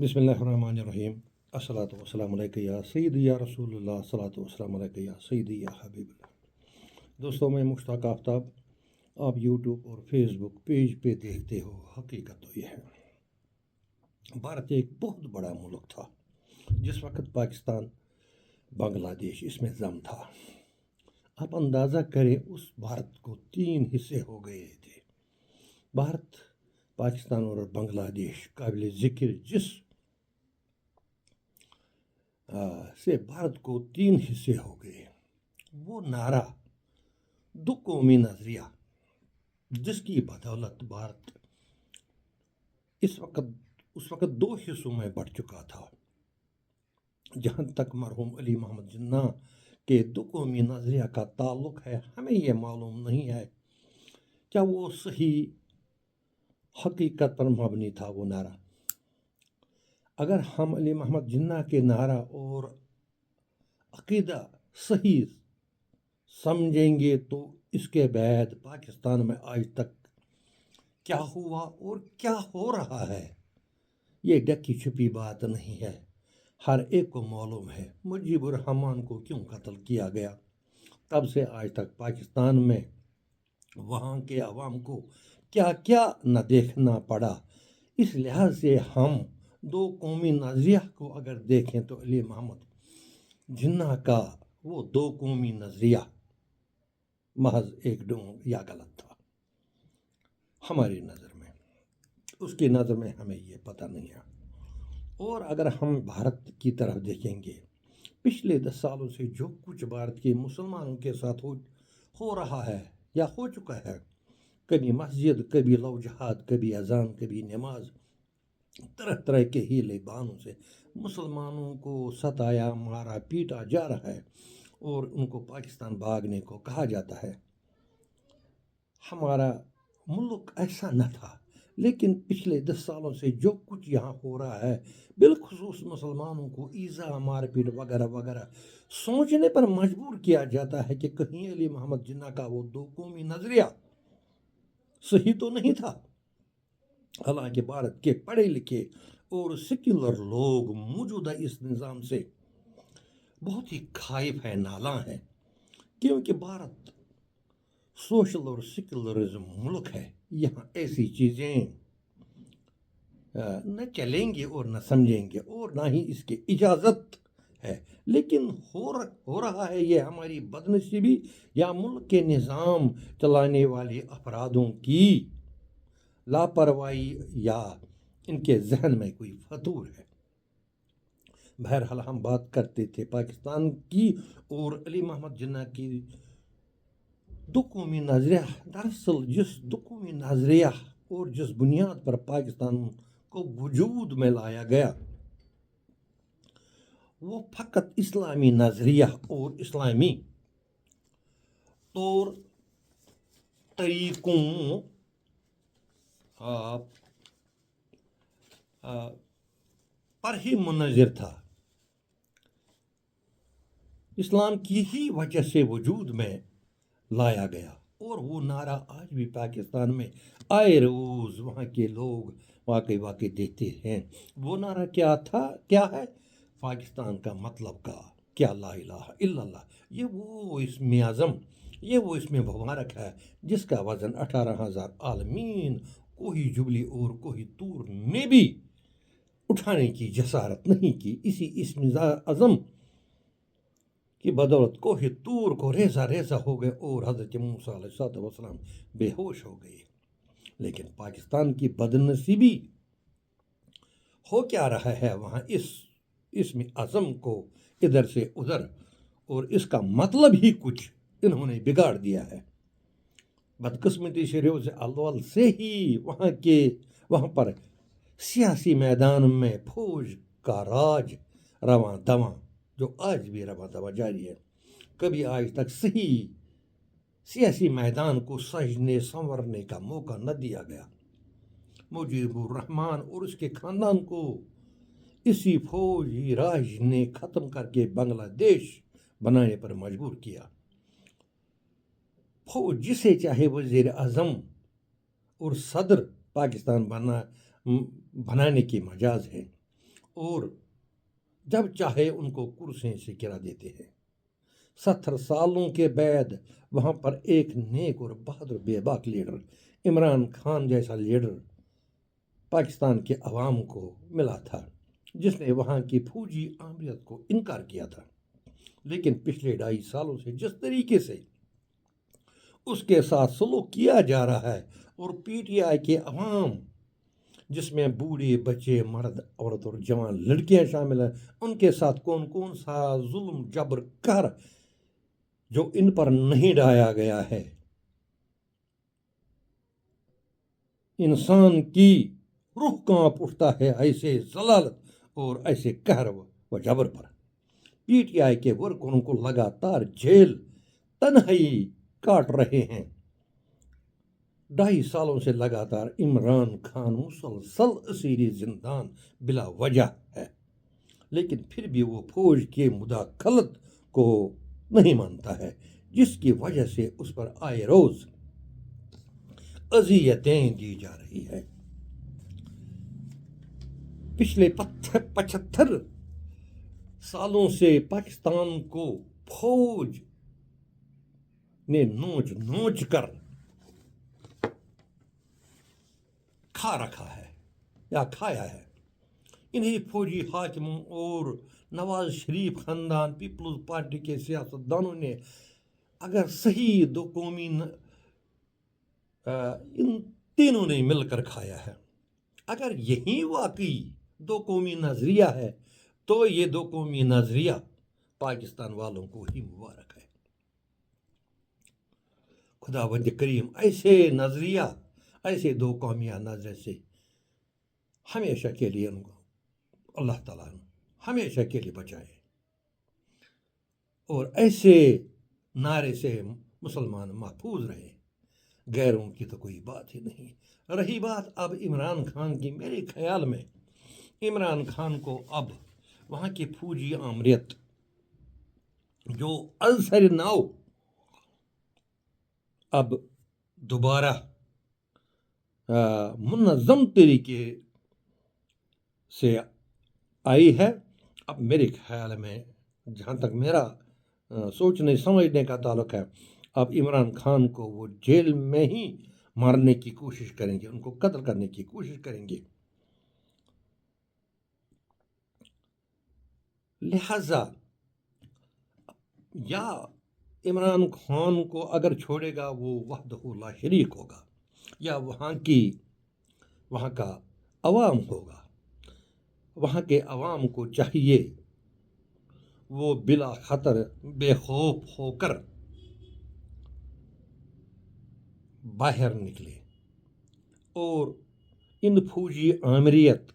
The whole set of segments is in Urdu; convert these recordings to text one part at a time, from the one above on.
بسم اللہ الرحمن الرحیم الصلاۃ والسلام علیکہ یا سیدی یا رسول اللہ الصلاۃ والسلام علیکہ یا سیدی یا حبیب اللہ۔ دوستوں، میں مشتاق آفتاب، آپ یوٹیوب اور فیس بک پیج پہ دیکھتے ہو۔ حقیقت تو یہ ہے، بھارت ایک بہت بڑا ملک تھا جس وقت پاکستان بنگلہ دیش اس میں ضم تھا۔ آپ اندازہ کریں، اس بھارت کو 3 حصے ہو گئے تھے۔ بھارت، پاکستان اور بنگلہ دیش قابل ذکر جس سے بھارت کو 3 حصے ہو گئے، وہ نعرہ دو قومی نظریہ جس کی بدولت بھارت اس وقت 2 حصوں میں بڑھ چکا تھا۔ جہاں تک مرحوم علی محمد جناح کے دو قومی نظریہ کا تعلق ہے، ہمیں یہ معلوم نہیں ہے کیا وہ صحیح حقیقت پر مبنی تھا وہ نعرہ۔ اگر ہم علی محمد جناح کے نعرہ اور عقیدہ صحیح سمجھیں گے تو اس کے بعد پاکستان میں آج تک کیا ہوا اور کیا ہو رہا ہے، یہ ڈکی چھپی بات نہیں ہے۔ ہر ایک کو معلوم ہے مجیب الرحمان کو کیوں قتل کیا گیا۔ تب سے آج تک پاکستان میں وہاں کے عوام کو کیا کیا نہ دیکھنا پڑا۔ اس لحاظ سے ہم دو قومی نظریہ کو اگر دیکھیں تو علی محمد جناح کا وہ دو قومی نظریہ محض ایک ڈھونگ یا غلط تھا ہماری نظر میں، اس کی نظر میں ہمیں یہ پتہ نہیں ہے۔ اور اگر ہم بھارت کی طرف دیکھیں گے، پچھلے 10 سالوں سے جو کچھ بھارت کے مسلمانوں کے ساتھ ہو رہا ہے یا ہو چکا ہے، کبھی مسجد، کبھی لو جہاد، کبھی اذان، کبھی نماز، طرح طرح کے ہیلے بہانوں سے مسلمانوں کو ستایا، مارا، پیٹا جا رہا ہے اور ان کو پاکستان بھاگنے کو کہا جاتا ہے۔ ہمارا ملک ایسا نہ تھا، لیکن پچھلے 10 سالوں سے جو کچھ یہاں ہو رہا ہے، بالخصوص مسلمانوں کو ایذا، مار پیٹ وغیرہ وغیرہ، سوچنے پر مجبور کیا جاتا ہے کہ کہیں علی محمد جناح کا وہ دو قومی نظریہ صحیح تو نہیں تھا۔ حالانکہ بھارت کے پڑھے لکھے اور سیکولر لوگ موجودہ اس نظام سے بہت ہی خائف ہے، نالاں ہے، کیونکہ بھارت سوشل اور سیکولرزم ملک ہے۔ یہاں ایسی چیزیں نہ چلیں گے اور نہ سمجھیں گے اور نہ ہی اس کی اجازت ہے۔ لیکن ہو رہا ہے یہ ہماری بدنصیبی یا ملک کے نظام چلانے والے افرادوں کی لاپرواہی یا ان کے ذہن میں کوئی فطور ہے۔ بہرحال ہم بات کرتے تھے پاکستان کی اور علی محمد جناح کی دو قومی نظریہ۔ دراصل جس دو قومی نظریہ اور جس بنیاد پر پاکستان کو وجود میں لایا گیا، وہ فقط اسلامی نظریہ اور اسلامی طور طریقوں پر ہی منحصر تھا۔ اسلام کی ہی وجہ سے وجود میں لایا گیا اور وہ نعرہ آج بھی پاکستان میں آئے روز وہاں کے لوگ واقعی دیتے ہیں۔ وہ نعرہ کیا تھا، کیا ہے؟ پاکستان کا مطلب کا کیا، لا الہ الا اللہ۔ یہ وہ اسم اعظم، یہ وہ اسم مبارک ہے جس کا وزن 18,000 عالمین، کوئی جبلی اور کوئی طور نے بھی اٹھانے کی جسارت نہیں کی۔ اسی اسم اعظم کی بدولت کوہ طور کو ریزہ ریزہ ہو گئے اور حضرت موسیٰ علیہ السلام بے ہوش ہو گئے۔ لیکن پاکستان کی بدنصیبی ہو کیا رہا ہے، وہاں اس اسم اعظم کو ادھر سے ادھر اور اس کا مطلب ہی کچھ انہوں نے بگاڑ دیا ہے۔ بدقسمتی سے روز اول سے ہی وہاں پر سیاسی میدان میں فوج کا راج رواں دواں، جو آج بھی رواں دواں جاری ہے۔ کبھی آج تک صحیح سیاسی میدان کو سجنے سنورنے کا موقع نہ دیا گیا۔ مجیب الرحمان اور اس کے خاندان کو اسی فوجی راج نے ختم کر کے بنگلہ دیش بنانے پر مجبور کیا۔ فوج جسے چاہے وزیر اعظم اور صدر پاکستان بنانے کی مجاز ہے۔ اور جب چاہے ان کو کرسیوں سے گرا دیتے ہیں۔ 70 سالوں کے بعد وہاں پر ایک نیک اور بہادر بے باک لیڈر، عمران خان جیسا لیڈر پاکستان کے عوام کو ملا تھا، جس نے وہاں کی فوجی آمریت کو انکار کیا تھا۔ لیکن پچھلے 2.5 سالوں سے جس طریقے سے اس کے ساتھ سلوک کیا جا رہا ہے، اور پی ٹی آئی کے عوام، جس میں بوڑھے، بچے، مرد، عورت اور جوان لڑکیاں شامل ہیں، ان کے ساتھ کون کون سا ظلم، جبر، قہر جو ان پر نہیں ڈھایا گیا ہے، انسان کی روح کانپ اٹھتا ہے ایسے ضلالت اور ایسے قہر و جبر پر۔ پی ٹی آئی کے ورکروں کو لگاتار جیل تنہائی کاٹ رہے ہیں۔ 2.5 سالوں سے لگاتار عمران خان مسلسل اسیری زندان بلا وجہ ہے، لیکن پھر بھی وہ فوج کے مداخلت کو نہیں مانتا ہے، جس کی وجہ سے اس پر آئے روز اذیتیں دی جا رہی ہے۔ پچھلے 75 سالوں سے پاکستان کو فوج نے نوچ نوچ کر کھا رکھا ہے یا کھایا ہے۔ انہیں فوجی حاکموں اور نواز شریف خاندان، پیپلز پارٹی کے سیاستدانوں نے اگر صحیح دو قومی ان تینوں نے مل کر کھایا ہے۔ اگر یہی واقعی دو قومی نظریہ ہے تو یہ دو قومی نظریہ پاکستان والوں کو ہی مبارک ہے۔ خداوند کریم ایسے نظریہ، ایسے دو قومیہ نظریے سے ہمیشہ کے لیے ان کو اللہ تعالیٰ ہمیشہ کے لیے بچائے، اور ایسے نعرے سے مسلمان محفوظ رہے۔ غیروں کی تو کوئی بات ہی نہیں۔ رہی بات اب عمران خان کی، میرے خیال میں عمران خان کو اب وہاں کی فوجی آمریت جو عنصر نو اب دوبارہ منظم طریقے سے آئی ہے، اب میرے خیال میں جہاں تک میرا سوچنے سمجھنے کا تعلق ہے، اب عمران خان کو وہ جیل میں ہی مارنے کی کوشش کریں گے، ان کو قتل کرنے کی کوشش کریں گے۔ لہذا یا عمران خان کو اگر چھوڑے گا وہ وحدہ لا شریک ہوگا، یا وہاں کا عوام ہوگا۔ وہاں کے عوام کو چاہیے وہ بلا خطر بے خوف ہو کر باہر نکلے، اور ان فوجی آمریت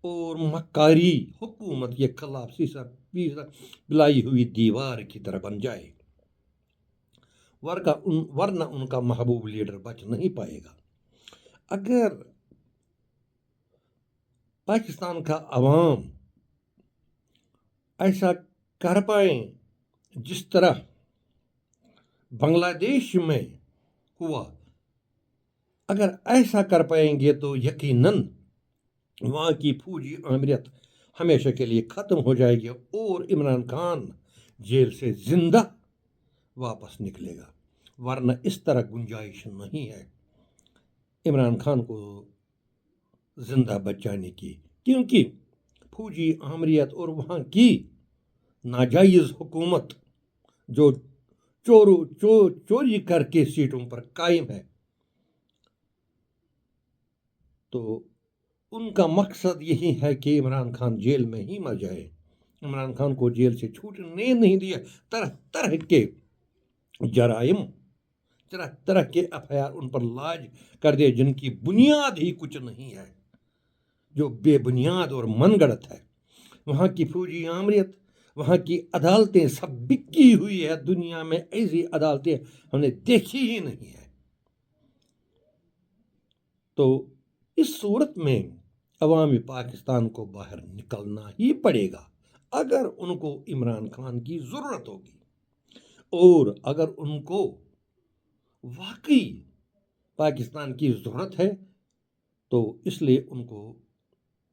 اور مکاری حکومت کے خلاف بلائی ہوئی دیوار کی طرح بن جائے، ورنہ ان کا محبوب لیڈر بچ نہیں پائے گا۔ اگر پاکستان کا عوام ایسا کر پائیں جس طرح بنگلہ دیش میں ہوا، اگر ایسا کر پائیں گے تو یقیناً وہاں کی فوجی آمریت ہمیشہ کے لیے ختم ہو جائے گی، اور عمران خان جیل سے زندہ واپس نکلے گا۔ ورنہ اس طرح گنجائش نہیں ہے عمران خان کو زندہ بچانے کی، کیونکہ فوجی آمریت اور وہاں کی ناجائز حکومت جو چوری کر کے سیٹوں پر قائم ہے، تو ان کا مقصد یہی ہے کہ عمران خان جیل میں ہی مر جائے۔ عمران خان کو جیل سے چھوٹنے نہیں دیا، طرح طرح کے جرائم، طرح طرح کے FIR ان پر لاج کر دے، جن کی بنیاد ہی کچھ نہیں ہے، جو بے بنیاد اور من گڑت ہے۔ وہاں کی فوجی آمریت، وہاں کی عدالتیں سب بکی ہوئی ہے۔ دنیا میں ایسی عدالتیں ہم نے دیکھی ہی نہیں ہے۔ تو اس صورت میں عوامی پاکستان کو باہر نکلنا ہی پڑے گا اگر ان کو عمران خان کی ضرورت ہوگی، اور اگر ان کو واقعی پاکستان کی ضرورت ہے تو اس لیے ان کو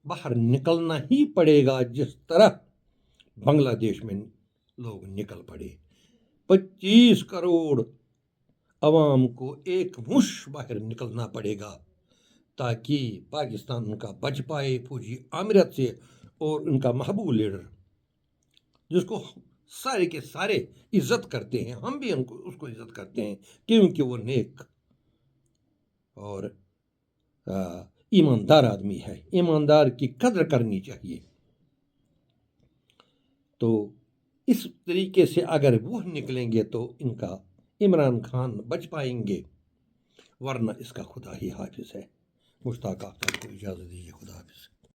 باہر نکلنا ہی پڑے گا جس طرح بنگلہ دیش میں لوگ نکل پڑے. 25 کروڑ عوام کو ایک مش باہر نکلنا پڑے گا تاکہ پاکستان ان کا بچ پائے فوجی آمریت سے. اور ان کا محبوب لیڈر جس کو سارے کے سارے عزت کرتے ہیں، ہم بھی اس کو عزت کرتے ہیں کیونکہ وہ نیک اور ایماندار آدمی ہے. ایماندار کی قدر کرنی چاہیے. تو اس طریقے سے اگر وہ نکلیں گے تو ان کا عمران خان بچ پائیں گے، ورنہ اس کا خدا ہی حافظ ہے. مشتاق آفتاب کو اجازت دیجیے. خدا حافظ.